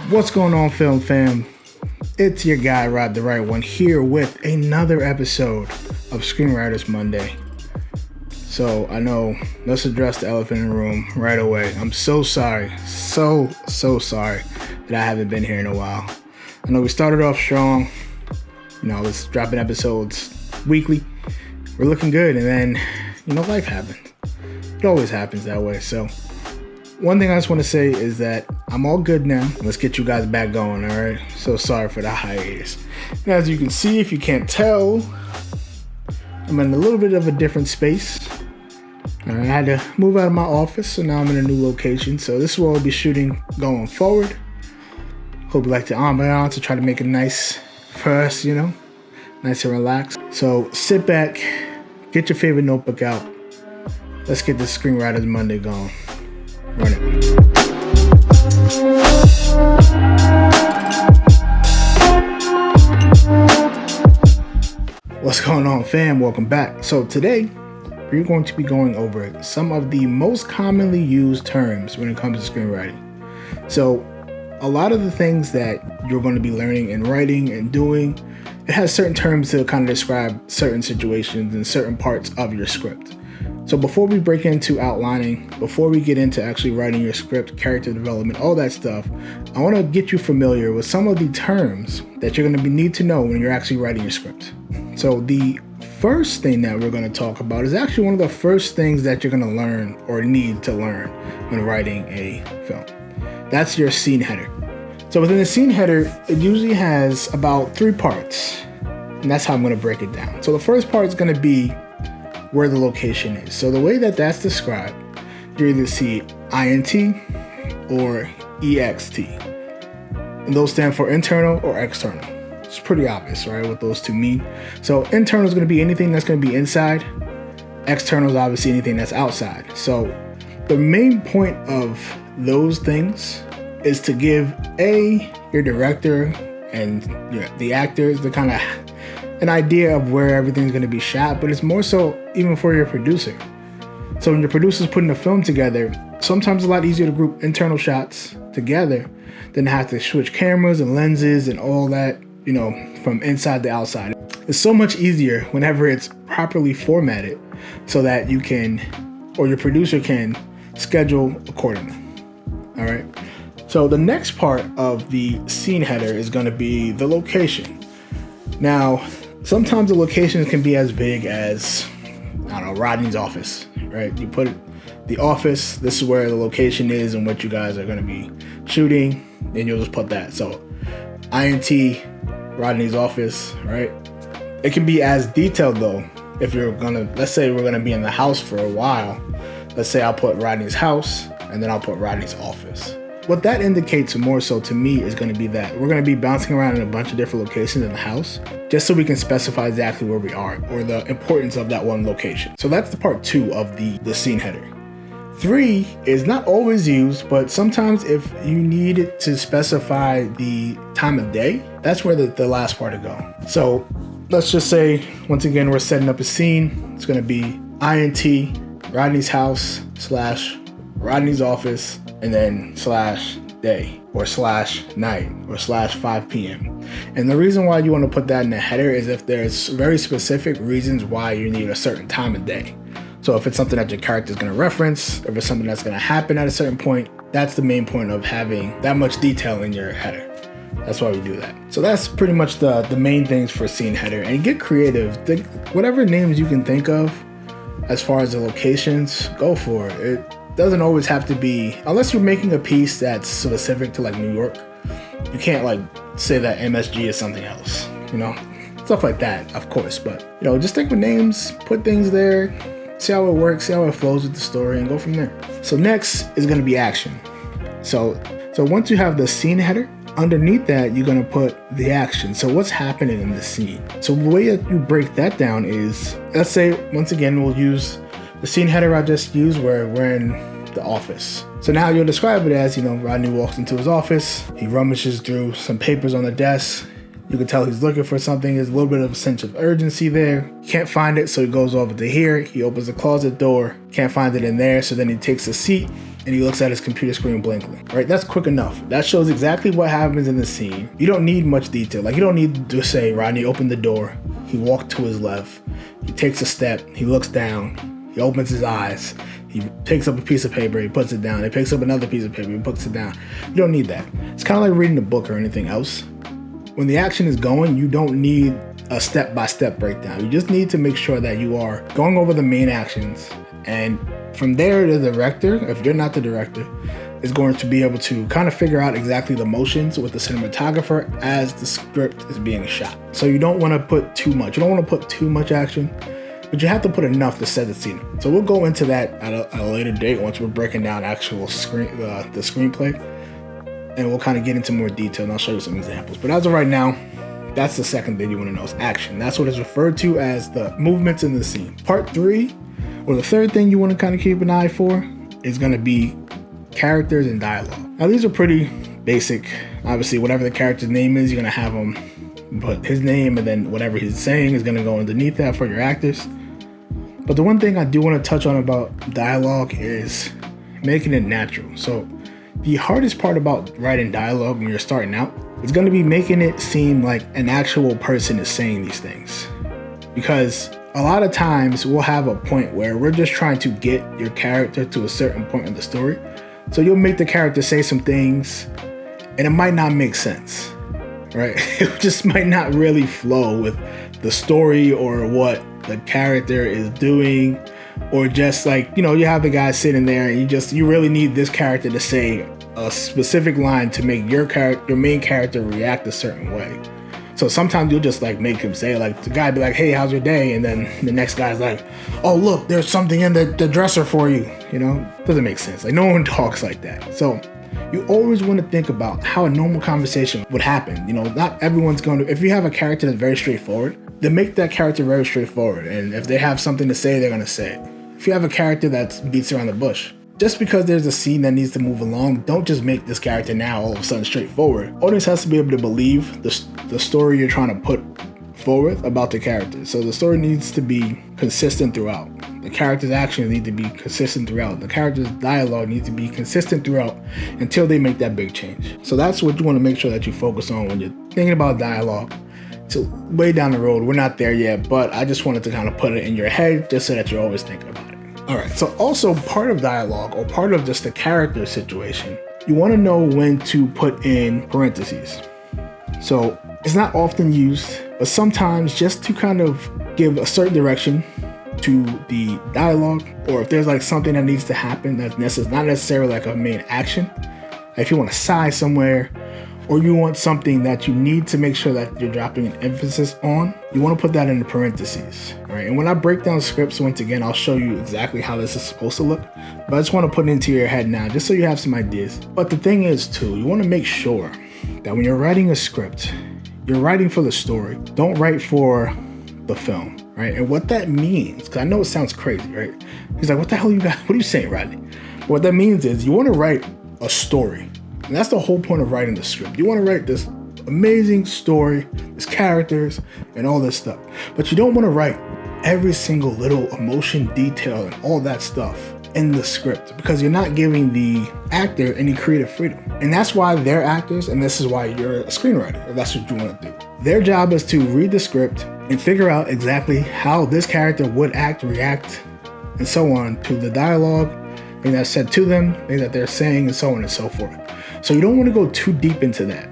What's going on, film fam? It's your guy, Rod the Right One, here with another episode of Screenwriters Monday. So I know, let's address the elephant in the room right away. I'm so sorry, so sorry that I haven't been here in a while. I know we started off strong, let's dropping episodes weekly. We're looking good, and then, life happens. It always happens that way. So one thing I just want to say is that I'm all good now. Let's get you guys back going, all right? So sorry for the hiatus. And as you can see, if you can't tell, I'm in a little bit of a different space. I had to move out of my office, so now I'm in a new location. So this is where I'll be shooting going forward. Hope you like the ambiance to try to make it nice for us, nice and relaxed. So sit back, get your favorite notebook out. Let's get this Screenwriters Monday going. Run it. What's going on, fam? Welcome back. So today, we're going to be going over some of the most commonly used terms when it comes to screenwriting. So a lot of the things that you're going to be learning and writing and doing, it has certain terms to kind of describe certain situations and certain parts of your script. So before we break into outlining, before we get into actually writing your script, character development, all that stuff, I want to get you familiar with some of the terms that you're going to need to know when you're actually writing your script. So the first thing that we're going to talk about is actually one of the first things that you're going to learn or need to learn when writing a film. That's your scene header. So within the scene header, it usually has about 3 parts, and that's how I'm going to break it down. So the first part is going to be where the location is. So the way that that's described, you either see INT or EXT. And those stand for internal or external. It's pretty obvious, right, what those two mean. So internal is going to be anything that's going to be inside. External is obviously anything that's outside. So the main point of those things is to give your director and the actors the kind of an idea of where everything's going to be shot, but it's more so even for your producer. So when your producer's putting a film together, sometimes it's a lot easier to group internal shots together than to have to switch cameras and lenses and all that, from inside to outside. It's so much easier whenever it's properly formatted so that you can, or your producer can, schedule accordingly. All right. So the next part of the scene header is going to be the location. Now, sometimes the locations can be as big as, Rodney's office, right? You put the office, this is where the location is and what you guys are going to be shooting, then you'll just put that. So INT, Rodney's office, right? It can be as detailed though. If you're let's say we're gonna be in the house for a while. Let's say I'll put Rodney's house and then I'll put Rodney's office. What that indicates more so to me is going to be that we're going to be bouncing around in a bunch of different locations in the house just so we can specify exactly where we are or the importance of that one location. So that's the part 2 of the scene header. 3 is not always used, but sometimes if you need to specify the time of day, that's where the last part to go. So let's just say, once again, we're setting up a scene. It's going to be INT, Rodney's house / Rodney's office, and then /day or /night or /5 p.m. And the reason why you want to put that in the header is if there's very specific reasons why you need a certain time of day. So if it's something that your character is going to reference, if it's something that's going to happen at a certain point, that's the main point of having that much detail in your header. That's why we do that. So that's pretty much the main things for scene header. And get creative. Whatever names you can think of as far as the locations, go for it. It doesn't always have to be, unless you're making a piece that's specific to like New York, you can't say that MSG is something else, stuff like that, of course. But, just think with names, put things there, see how it works, see how it flows with the story, and go from there. So next is going to be action. So once you have the scene header, underneath that, you're going to put the action. So what's happening in the scene? So the way that you break that down is, let's say, once again, we'll use the scene header I just used where we're in the office. So now you'll describe it as, Rodney walks into his office, he rummages through some papers on the desk, You can tell he's looking for something. There's a little bit of a sense of urgency there. Can't find it, so he goes over to here. He opens the closet door. Can't find it in there, so then he takes a seat and he looks at his computer screen blankly. Right? That's quick enough. That shows exactly what happens in the scene. You don't need much detail. Like, you don't need to say Rodney opened the door. He walked to his left. He takes a step. He looks down. He opens his eyes. He picks up a piece of paper. He puts it down. He picks up another piece of paper. He puts it down. You don't need that. It's kind of like reading a book or anything else. When the action is going, you don't need a step-by-step breakdown. You just need to make sure that you are going over the main actions. And from there, the director, if you're not the director, is going to be able to kind of figure out exactly the motions with the cinematographer as the script is being shot. So you don't want to put too much. You don't want to put too much action, but you have to put enough to set the scene. So we'll go into that at a later date once we're breaking down actual the screenplay. And we'll kind of get into more detail and I'll show you some examples. But as of right now, that's the second thing you want to know is action. That's what is referred to as the movements in the scene. Part 3, or the third thing you want to kind of keep an eye for, is going to be characters and dialogue. Now these are pretty basic. Obviously, whatever the character's name is, you're going to have him put his name, and then whatever he's saying is going to go underneath that for your actors. But the one thing I do want to touch on about dialogue is making it natural. So the hardest part about writing dialogue when you're starting out is going to be making it seem like an actual person is saying these things. Because a lot of times we'll have a point where we're just trying to get your character to a certain point in the story. So you'll make the character say some things and it might not make sense, right? It just might not really flow with the story or what the character is doing. Or just like, you have the guy sitting there and you really need this character to say a specific line to make your main character react a certain way. So sometimes you'll just like make him say, like, the guy be like, hey, how's your day? And then the next guy's like, oh, look, there's something in the dresser for you. Doesn't make sense. Like, no one talks like that. So you always want to think about how a normal conversation would happen. Not everyone's going to, if you have a character that's very straightforward, then make that character very straightforward. And if they have something to say, they're going to say it. If you have a character that beats around the bush, just because there's a scene that needs to move along, don't just make this character now all of a sudden straightforward. Audience has to be able to believe the story you're trying to put forward about the character. So the story needs to be consistent throughout. The character's actions need to be consistent throughout. The character's dialogue needs to be consistent throughout until they make that big change. So that's what you want to make sure that you focus on when you're thinking about dialogue. So way down the road, we're not there yet, but I just wanted to kind of put it in your head just so that you're always thinking about it. All right, so also part of dialogue or part of just the character situation, you want to know when to put in parentheses. So it's not often used, but sometimes just to kind of give a certain direction to the dialogue, or if there's like something that needs to happen that's not necessarily like a main action. If you want to sigh somewhere, or you want something that you need to make sure that you're dropping an emphasis on, you want to put that in the parentheses. All right, and when I break down scripts, once again, I'll show you exactly how this is supposed to look, but I just want to put it into your head now, just so you have some ideas. But the thing is too, you want to make sure that when you're writing a script, you're writing for the story. Don't write for the film, right? And what that means, because I know it sounds crazy, right? He's like, what the hell you got? What are you saying, Rodney? What that means is you want to write a story. And that's the whole point of writing the script. You want to write this amazing story, these characters, and all this stuff. But you don't want to write every single little emotion, detail, and all that stuff in the script, because you're not giving the actor any creative freedom. And that's why they're actors, and this is why you're a screenwriter, if that's what you want to do. Their job is to read the script and figure out exactly how this character would act, react, and so on to the dialogue, things that's said to them, things that they're saying, and so on and so forth. So you don't want to go too deep into that.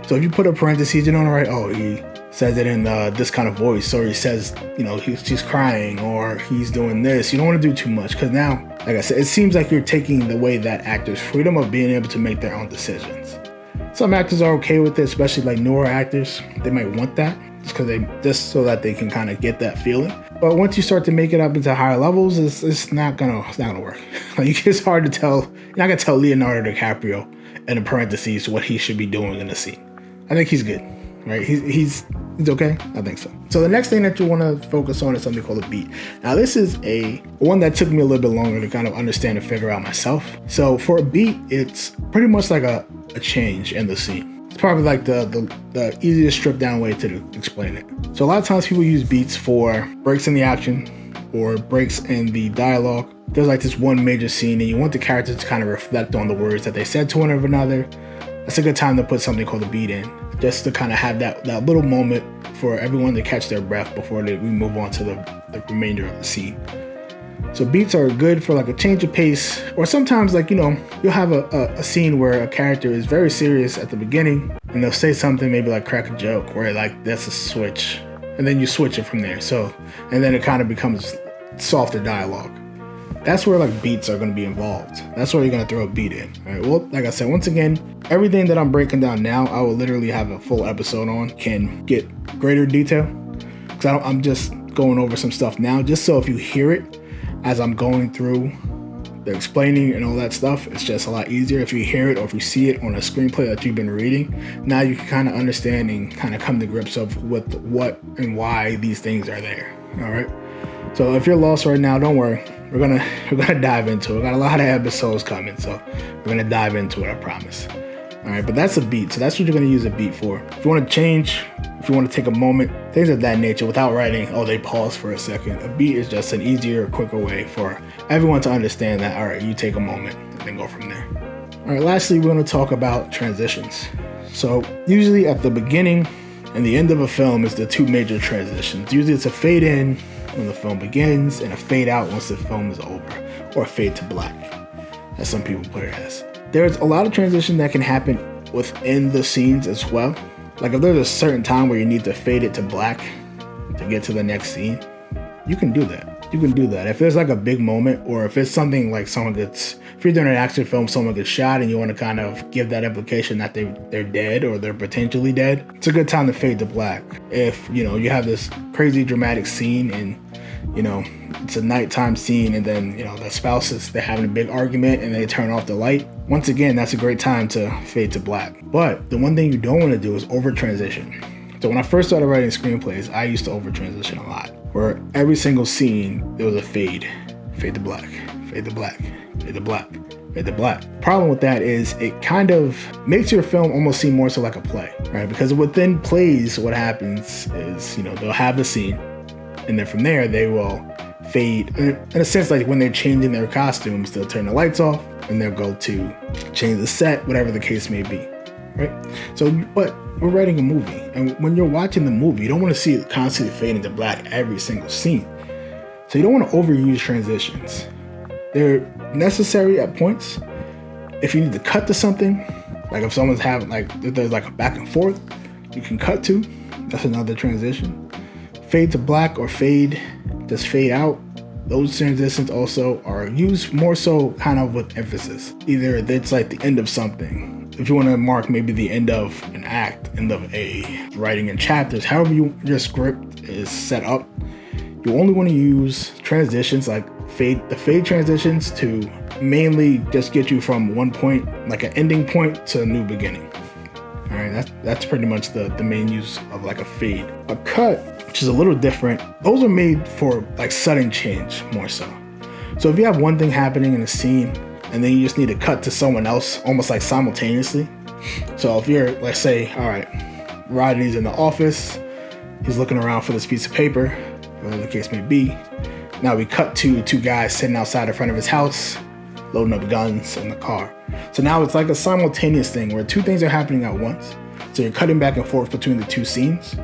So if you put a parentheses, you don't write, oh, he says it in this kind of voice, or he says, she's crying, or he's doing this. You don't want to do too much, because now, like I said, it seems like you're taking away that actor's freedom of being able to make their own decisions. Some actors are okay with it, especially like newer actors. They might want that just so that they can kind of get that feeling. But once you start to make it up into higher levels, it's not gonna work. Like, it's hard to tell. You're not gonna tell Leonardo DiCaprio in the parentheses what he should be doing in the scene. I think he's good, right? He's okay. I think so. So the next thing that you want to focus on is something called a beat. Now this is one that took me a little bit longer to kind of understand and figure out myself. So for a beat, it's pretty much like a change in the scene. It's probably like the easiest stripped down way to explain it. So a lot of times people use beats for breaks in the action or breaks in the dialogue. There's like this one major scene and you want the characters to kind of reflect on the words that they said to one another. That's a good time to put something called a beat in, just to kind of have that little moment for everyone to catch their breath before we move on to the remainder of the scene. So beats are good for like a change of pace, or sometimes like, you'll have a scene where a character is very serious at the beginning and they'll say something, maybe like crack a joke, where like that's a switch, and then you switch it from there. So, and then it kind of becomes softer dialogue. That's where like beats are going to be involved. That's where you're going to throw a beat in. All right. Well, like I said, once again, everything that I'm breaking down now, I will literally have a full episode on, can get greater detail, because I'm just going over some stuff now, just so if you hear it as I'm going through the explaining and all that stuff, it's just a lot easier. If you hear it or if you see it on a screenplay that you've been reading, now you can kind of understand and kind of come to grips of with what and why these things are there. All right. So if you're lost right now, don't worry. We're gonna dive into it. We got a lot of episodes coming, so we're gonna dive into it, I promise. All right, but that's a beat. So that's what you're gonna use a beat for. If you want to change, if you want to take a moment, things of that nature, without writing, oh, they pause for a second. A beat is just an easier, quicker way for everyone to understand that, all right, you take a moment and then go from there. All right, lastly, we're gonna talk about transitions. So usually at the beginning and the end of a film is the two major transitions. Usually it's a fade in when the film begins and a fade out once the film is over, or a fade to black, as some people put it as. There's a lot of transition that can happen within the scenes as well. Like if there's a certain time where you need to fade it to black to get to the next scene, you can do that. You can do that. If there's like a big moment, or if it's something like if you're doing an action film, someone gets shot and you want to kind of give that implication that they're dead or they're potentially dead, it's a good time to fade to black. If, you have this crazy dramatic scene and, it's a nighttime scene and then, the spouses, they're having a big argument and they turn off the light. Once again, that's a great time to fade to black. But the one thing you don't want to do is over transition. So when I first started writing screenplays, I used to over transition a lot, where every single scene, there was a fade to black, fade to black, fade to black, fade to black. Problem with that is it kind of makes your film almost seem more so like a play, right? Because within plays, what happens is, they'll have the scene, and then from there, they will fade. In a sense, like when they're changing their costumes, they'll turn the lights off and they'll go to change the set, whatever the case may be, right? So, but we're writing a movie, and when you're watching the movie, you don't want to see it constantly fading to black every single scene. So you don't want to overuse transitions. They're necessary at points. If you need to cut to something, like if someone's having if there's like a back and forth, you can cut to. That's another transition. Fade to black or just fade out. Those transitions also are used more so kind of with emphasis. Either it's like the end of something. If you want to mark maybe the end of an act, end of a writing in chapters, however your script is set up, you only want to use transitions like the fade transitions to mainly just get you from one point, like an ending point, to a new beginning. All right, that's pretty much the main use of like a fade. A cut, which is a little different, those are made for like sudden change more so. So if you have one thing happening in a scene and then you just need to cut to someone else almost like simultaneously. So if you're, let's say, all right, Rodney's in the office, he's looking around for this piece of paper, whatever the case may be. Now we cut to two guys sitting outside in front of his house, loading up guns in the car. So now it's like a simultaneous thing where two things are happening at once. So you're cutting back and forth between the two scenes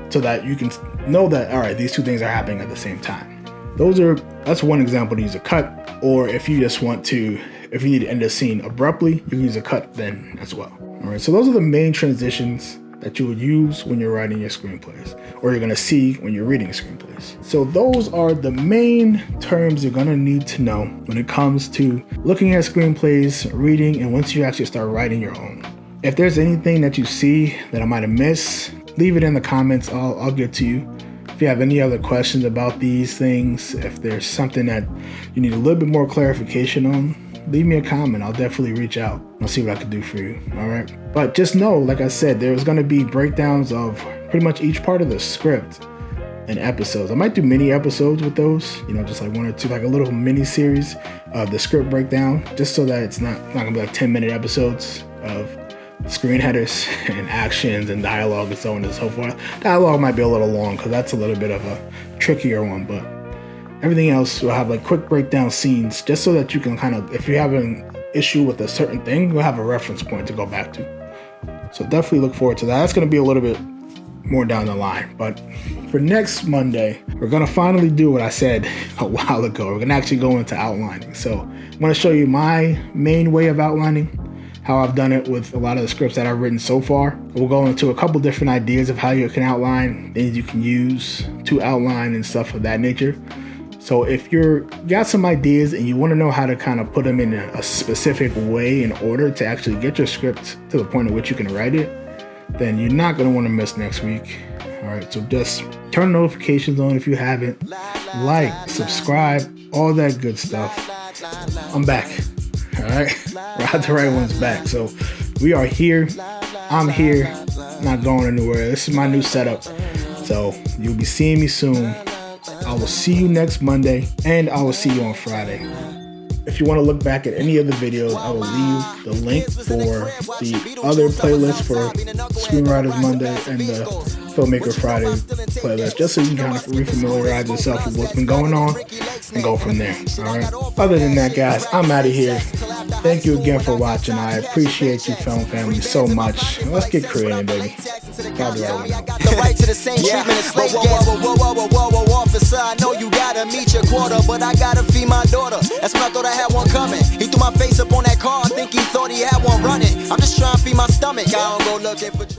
so that you can know that, all right, these two things are happening at the same time. That's one example to use a cut. Or if you just if you need to end a scene abruptly, you can use a cut then as well. All right, so those are the main transitions that you would use when you're writing your screenplays, or you're gonna see when you're reading screenplays. So those are the main terms you're gonna need to know when it comes to looking at screenplays, reading, and once you actually start writing your own. If there's anything that you see that I might have missed, leave it in the comments, I'll get to you. If you have any other questions about these things, if there's something that you need a little bit more clarification on, leave me a comment. I'll definitely reach out. I'll see what I can do for you. All right. But just know, like I said, there's going to be breakdowns of pretty much each part of the script and episodes. I might do mini episodes with those, just like one or two, like a little mini series of the script breakdown, just so that it's not going to be like 10-minute episodes of screen headers and actions and dialogue and so on and so forth. Dialogue might be a little long because that's a little bit of a trickier one, but everything else will have like quick breakdown scenes just so that you can kind of, if you have an issue with a certain thing, you'll have a reference point to go back to. So definitely look forward to that. That's going to be a little bit more down the line. But for next Monday, we're going to finally do what I said a while ago. We're going to actually go into outlining. So I'm going to show you my main way of outlining, how I've done it with a lot of the scripts that I've written so far. We'll go into a couple different ideas of how you can outline, things you can use to outline and stuff of that nature. So if you're got some ideas and you want to know how to kind of put them in a specific way in order to actually get your script to the point at which you can write it, then you're not going to want to miss next week. All right, so just turn notifications on if you haven't. Like, subscribe, all that good stuff. I'm back. All right, Rod the Right One's back. So we are here. I'm here. Not going anywhere. This is my new setup. So you'll be seeing me soon. I will see you next Monday, and I will see you on Friday. If you want to look back at any of the videos, I will leave the link for the other playlist for Screenwriters Monday and the Filmmaker Friday playlist, just so you can kind of refamiliarize yourself with what's been going on and go from there. All right. Other than that, guys, I'm out of here. Thank you again for watching. I appreciate you, film family, so much. Let's get creative, baby. Right to the same treatment as slave officer, I know you gotta meet your quota, but I gotta feed my daughter. That's when I thought I had one coming. He threw my face up on that car, I think he thought he had one running. I'm just trying to feed my stomach. I don't go looking for